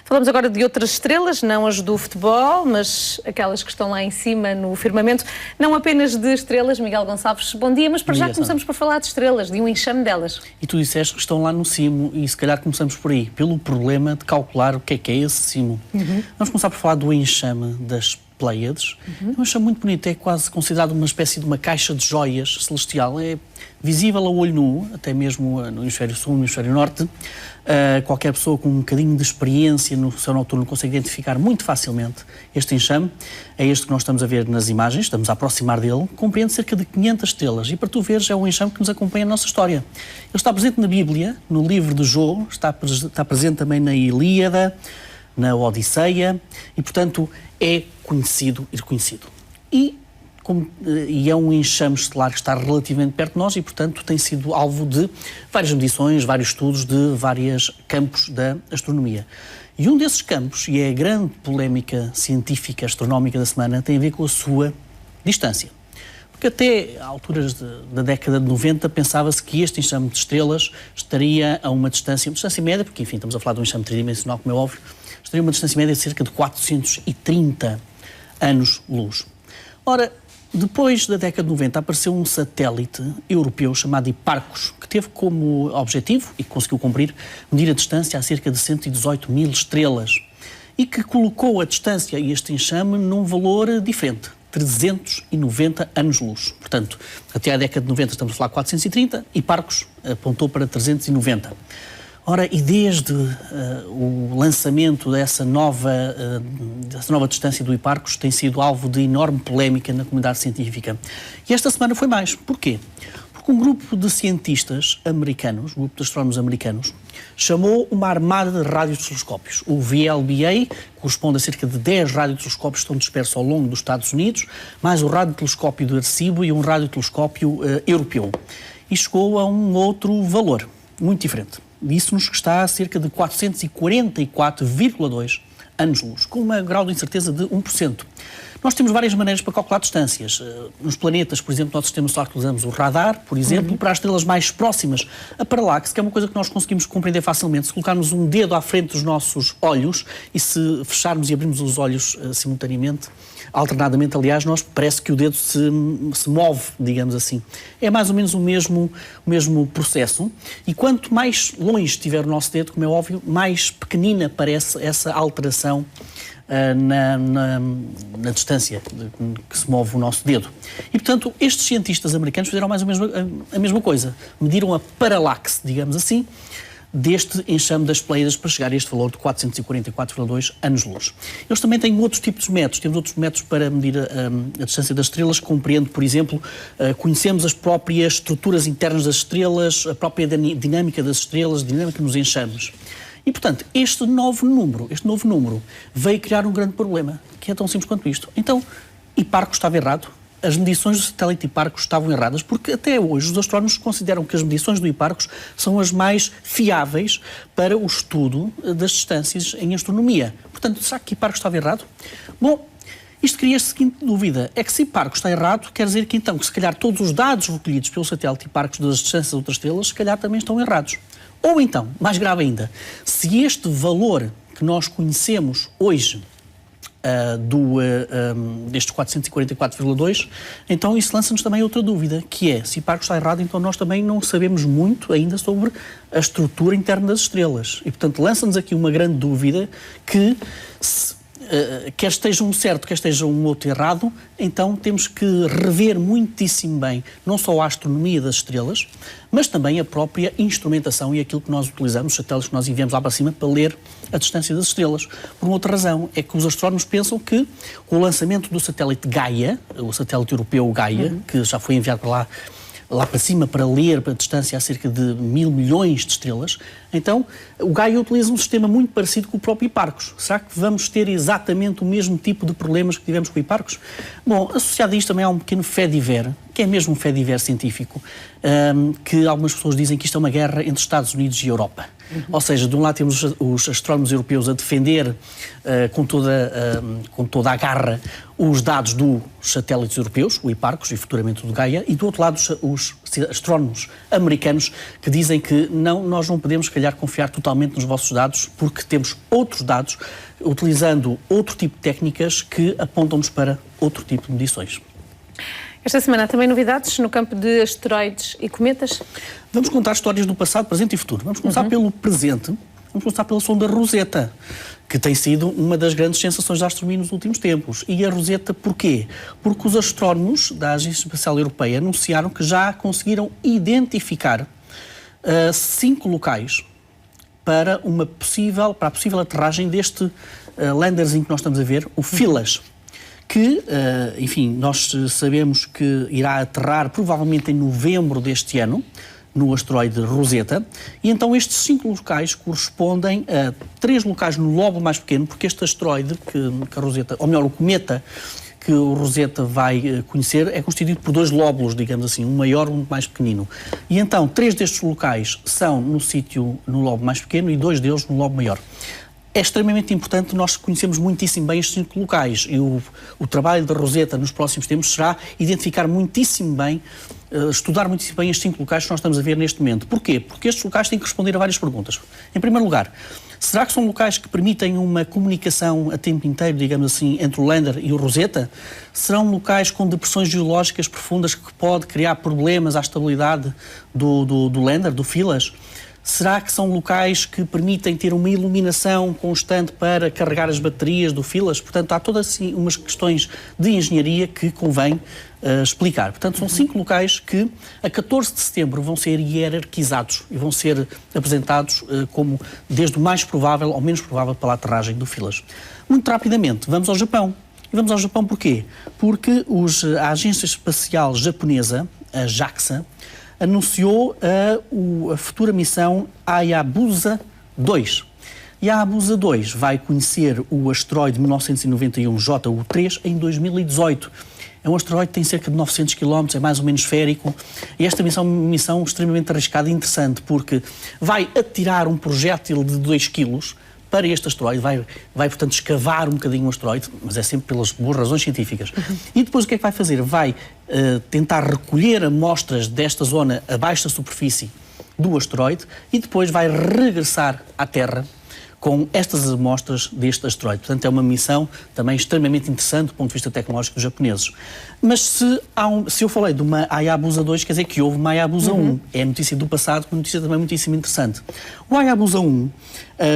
Falamos agora de outras estrelas, não as do futebol, mas aquelas que estão lá em cima no firmamento, não apenas de estrelas. Miguel Gonçalves, bom dia, mas para já começamos por falar de estrelas, de um enxame delas. E tu disseste que estão lá no cimo e se calhar começamos por aí, pelo problema de calcular o que é esse cimo. Vamos começar por falar do enxame das Pléiades. É um enxame muito bonito, é quase considerado uma espécie de uma caixa de joias celestial. É visível a olho nu, até mesmo no hemisfério sul, no hemisfério norte. Qualquer pessoa com um bocadinho de experiência no céu noturno consegue identificar muito facilmente este enxame. É este que nós estamos a ver nas imagens, estamos a aproximar dele. Compreende cerca de 500 estrelas e, para tu veres, é um enxame que nos acompanha na nossa história. Ele está presente na Bíblia, no livro de Jó, está presente também na Ilíada, na Odisseia e, portanto, é conhecido e reconhecido. E é um enxame estelar que está relativamente perto de nós e, portanto, tem sido alvo de várias medições, vários estudos de vários campos da astronomia. E um desses campos, e é a grande polémica científica astronómica da semana, tem a ver com a sua distância. Porque até alturas da década de 90 pensava-se que este enxame de estrelas estaria a uma distância média, porque, enfim, estamos a falar de um enxame tridimensional, como é óbvio, estaria a uma distância média de cerca de 430 anos-luz. Ora, depois da década de 90 apareceu um satélite europeu chamado Hipparcos, que teve como objetivo, e conseguiu cumprir, medir a distância a cerca de 118 mil estrelas e que colocou a distância e este enxame num valor diferente, 390 anos-luz. Portanto, até à década de 90 estamos a falar de 430, Hipparcos apontou para 390. Ora, e desde o lançamento dessa nova distância do Hipparcos tem sido alvo de enorme polémica na comunidade científica. E esta semana foi mais. Porquê? Porque um grupo de cientistas americanos, um grupo de astrónomos americanos, chamou uma armada de radiotelescópios. O VLBA corresponde a cerca de 10 radiotelescópios que estão dispersos ao longo dos Estados Unidos, mais o radiotelescópio de Arecibo e um radiotelescópio europeu. E chegou a um outro valor, muito diferente. Disse-nos que está a cerca de 444,2 anos-luz, com um grau de incerteza de 1%. Nós temos várias maneiras para calcular distâncias. Nos planetas, por exemplo, no nosso sistema solar utilizamos o radar, por exemplo, para as estrelas mais próximas, a paralaxe, que é uma coisa que nós conseguimos compreender facilmente. Se colocarmos um dedo à frente dos nossos olhos e se fecharmos e abrirmos os olhos simultaneamente, alternadamente, aliás, parece que o dedo se move, digamos assim. É mais ou menos o mesmo processo. E quanto mais longe estiver o nosso dedo, como é óbvio, mais pequenina parece essa alteração na distância que se move o nosso dedo. E, portanto, estes cientistas americanos fizeram mais ou menos a mesma coisa. Mediram a paralaxe, digamos assim, deste enxame das Pléiades para chegar a este valor de 444,2 anos-luz. Eles também têm outros tipos de métodos. Temos outros métodos para medir a distância das estrelas, que compreende, por exemplo, conhecemos as próprias estruturas internas das estrelas, a própria dinâmica das estrelas, a dinâmica nos enxames. E, portanto, este novo número veio criar um grande problema, que é tão simples quanto isto. Então, Hipparcos estava errado. As medições do satélite Hipparcos estavam erradas, porque até hoje os astrónomos consideram que as medições do Hipparcos são as mais fiáveis para o estudo das distâncias em astronomia. Portanto, será que Hipparcos estava errado? Bom, isto cria a seguinte dúvida, é que se Hipparcos está errado, quer dizer que então, que se calhar todos os dados recolhidos pelo satélite Hipparcos das distâncias de outras estrelas, se calhar também estão errados. Ou então, mais grave ainda, se este valor que nós conhecemos hoje destes 444,2, então isso lança-nos também outra dúvida, que é, se Hipparcos está errado, então nós também não sabemos muito ainda sobre a estrutura interna das estrelas. E, portanto, lança-nos aqui uma grande dúvida que, quer esteja um certo, quer esteja um outro errado, então temos que rever muitíssimo bem não só a astronomia das estrelas, mas também a própria instrumentação e aquilo que nós utilizamos, os satélites que nós enviamos lá para cima para ler a distância das estrelas. Por uma outra razão, é que os astrónomos pensam que com o lançamento do satélite Gaia, o satélite europeu Gaia, que já foi enviado para lá para cima para ler a distância a cerca de 1.000 milhões de estrelas, então o Gaia utiliza um sistema muito parecido com o próprio Hipparcos. Será que vamos ter exatamente o mesmo tipo de problemas que tivemos com o Hipparcos? Bom, associado a isto também há um pequeno fait divers, que que é mesmo um fé-diver científico, que algumas pessoas dizem que isto é uma guerra entre Estados Unidos e Europa. Ou seja, de um lado temos os astrónomos europeus a defender com toda a garra os dados dos satélites europeus, o Hipparcos e futuramente o do Gaia, e do outro lado os astrónomos americanos que dizem que não, nós não podemos, se calhar, confiar totalmente nos vossos dados porque temos outros dados utilizando outro tipo de técnicas que apontam-nos para outro tipo de medições. Esta semana há também novidades no campo de asteroides e cometas? Vamos contar histórias do passado, presente e futuro. Vamos começar pelo presente, vamos começar pela sonda Rosetta, que tem sido uma das grandes sensações da astronomia nos últimos tempos. E a Rosetta porquê? Porque os astrónomos da Agência Espacial Europeia anunciaram que já conseguiram identificar 5 locais para a possível aterragem deste landerzinho que nós estamos a ver, o Philae, que, enfim, nós sabemos que irá aterrar provavelmente em novembro deste ano, no asteroide Rosetta, e então estes 5 locais correspondem a 3 locais no lóbulo mais pequeno, porque este asteroide, que a Rosetta, ou melhor, o cometa que o Rosetta vai conhecer, é constituído por 2 lóbulos, digamos assim, um maior e um mais pequenino. E então, 3 destes locais são no lóbulo mais pequeno e 2 deles no lóbulo maior. É extremamente importante, nós conhecemos muitíssimo bem estes 5 locais e o trabalho da Rosetta nos próximos tempos será identificar muitíssimo bem, estudar muitíssimo bem estes 5 locais que nós estamos a ver neste momento. Porquê? Porque estes locais têm que responder a várias perguntas. Em primeiro lugar, será que são locais que permitem uma comunicação a tempo inteiro, digamos assim, entre o lander e o Rosetta? Serão locais com depressões geológicas profundas que pode criar problemas à estabilidade do lander, do Philae? Será que são locais que permitem ter uma iluminação constante para carregar as baterias do Philae? Portanto, há todas assim umas questões de engenharia que convém explicar. Portanto, são 5 locais que a 14 de setembro vão ser hierarquizados e vão ser apresentados como desde o mais provável ao menos provável para a aterragem do Philae. Muito rapidamente, vamos ao Japão. E vamos ao Japão porquê? Porque a Agência Espacial Japonesa, a JAXA, anunciou a futura missão Hayabusa 2. E a Hayabusa 2 vai conhecer o asteroide 1991 JU3 em 2018. É um asteroide que tem cerca de 900 km, é mais ou menos esférico. E esta missão é uma missão extremamente arriscada e interessante, porque vai atirar um projétil de 2 kg para este asteroide, vai portanto, escavar um bocadinho o asteroide, mas é sempre pelas boas razões científicas. E depois o que é que vai fazer? Vai tentar recolher amostras desta zona abaixo da superfície do asteroide e depois vai regressar à Terra com estas amostras deste asteroide. Portanto, é uma missão também extremamente interessante do ponto de vista tecnológico dos japoneses. Mas se eu falei de uma Hayabusa 2, quer dizer que houve uma Hayabusa 1. É a notícia do passado, uma notícia também muitíssimo interessante. O Hayabusa 1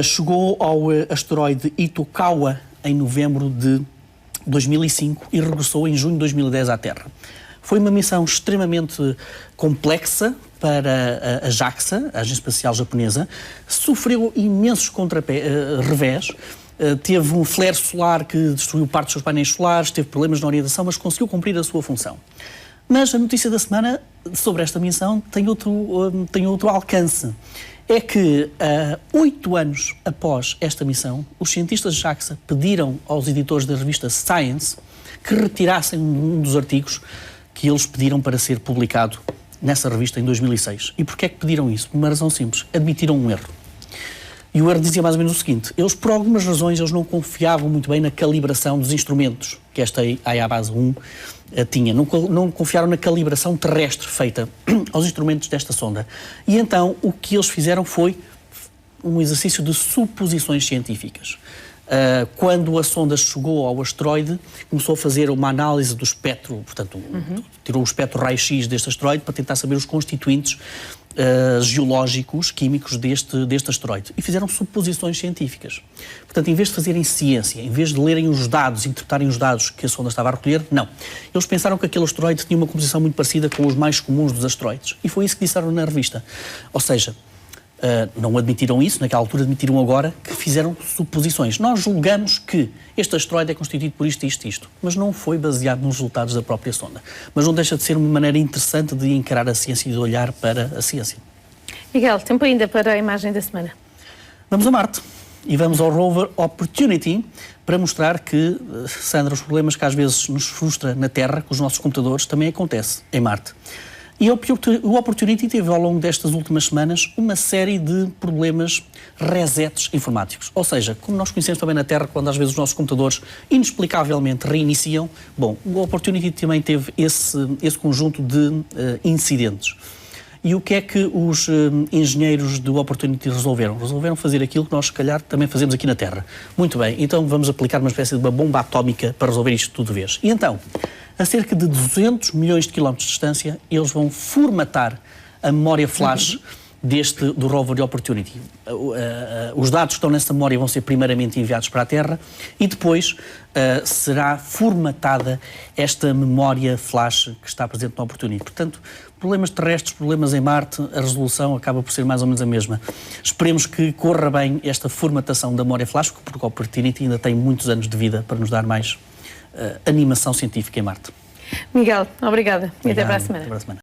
chegou ao asteroide Itokawa em novembro de 2005 e regressou em junho de 2010 à Terra. Foi uma missão extremamente complexa para a JAXA, a Agência Espacial Japonesa, sofreu imensos revés, teve um flare solar que destruiu parte dos seus painéis solares, teve problemas na orientação, mas conseguiu cumprir a sua função. Mas a notícia da semana sobre esta missão tem outro alcance. É que, 8 anos após esta missão, os cientistas da JAXA pediram aos editores da revista Science que retirassem um dos artigos que eles pediram para ser publicado nessa revista em 2006. E porquê é que pediram isso? Por uma razão simples. Admitiram um erro. E o erro dizia mais ou menos o seguinte. Eles, por algumas razões, não confiavam muito bem na calibração dos instrumentos que esta Hayabusa 1 tinha. Não confiaram na calibração terrestre feita aos instrumentos desta sonda. E então, o que eles fizeram foi um exercício de suposições científicas. Quando a sonda chegou ao asteroide, começou a fazer uma análise do espectro, portanto, tirou o espectro raio-x deste asteroide para tentar saber os constituintes geológicos, químicos deste asteroide. E fizeram suposições científicas. Portanto, em vez de fazerem ciência, em vez de lerem os dados, interpretarem os dados que a sonda estava a recolher, não. Eles pensaram que aquele asteroide tinha uma composição muito parecida com os mais comuns dos asteroides. E foi isso que disseram na revista. Ou seja, não admitiram isso, naquela altura admitiram agora que fizeram suposições. Nós julgamos que este asteroide é constituído por isto, isto, isto, mas não foi baseado nos resultados da própria sonda. Mas não deixa de ser uma maneira interessante de encarar a ciência e de olhar para a ciência. Miguel, tempo ainda para a imagem da semana. Vamos a Marte. E vamos ao rover Opportunity para mostrar que, Sandra, os problemas que às vezes nos frustra na Terra com os nossos computadores também acontece em Marte. E o Opportunity teve ao longo destas últimas semanas uma série de problemas, resets informáticos. Ou seja, como nós conhecemos também na Terra, quando às vezes os nossos computadores inexplicavelmente reiniciam, bom, o Opportunity também teve esse conjunto de incidentes. E o que é que os engenheiros do Opportunity resolveram? Resolveram fazer aquilo que nós, se calhar, também fazemos aqui na Terra. Muito bem, então vamos aplicar uma espécie de uma bomba atómica para resolver isto tudo de vez. E então, a cerca de 200 milhões de quilómetros de distância, eles vão formatar a memória flash do rover Opportunity. Os dados que estão nessa memória vão ser primeiramente enviados para a Terra e depois será formatada esta memória flash que está presente no Opportunity. Portanto, problemas terrestres, problemas em Marte, a resolução acaba por ser mais ou menos a mesma. Esperemos que corra bem esta formatação da memória flash, porque o Opportunity ainda tem muitos anos de vida para nos dar mais animação científica em Marte. Miguel, obrigada. E até para a semana. Até para a semana.